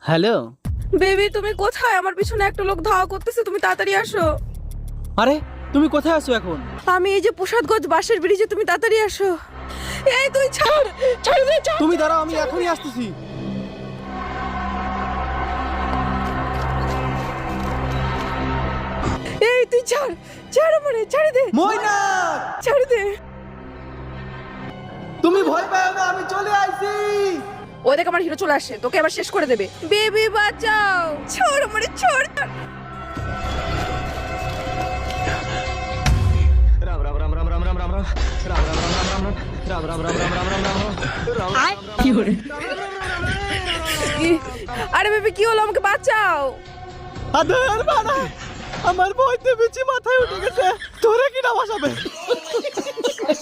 Hello. Baby তুমি কোথায়? আমার পিছনে একটা লোক ধাওয়া করতেছে, তুমি তাড়াতাড়ি আসো। আরে তুমি কোথায় আছো এখন? আমি এই যে প্রসাদগঞ্জ বাসের ব্রিজে, তুমি তাড়াতাড়ি আসো। এই তুই ছাড়, ছাড় দে, ছাড়। তুমি দাঁড়াও, আমি এখনই আসতেছি। এই তুই ছাড়, ছাড় আমারে, ছাড় দে, ময়নাক, ছাড় দে। তুমি ভয় পাও না, আমি চলে আইছি। ও দেখ আমার হিরো চলে আসছে, তোকে আবার শেষ করে দেবে। বেবি বাঁচাও, ছাড় আমারে, ছাড়। राम राम राम राम राम राम राम राम राम राम राम राम राम राम राम राम राम আরে বেবি কি হলো? আমাকে বাঁচাও। আদার বানা, আমার ভয়তে বেশি মাথায় উঠে গেছে। তোরে কি না বাঁচাবে?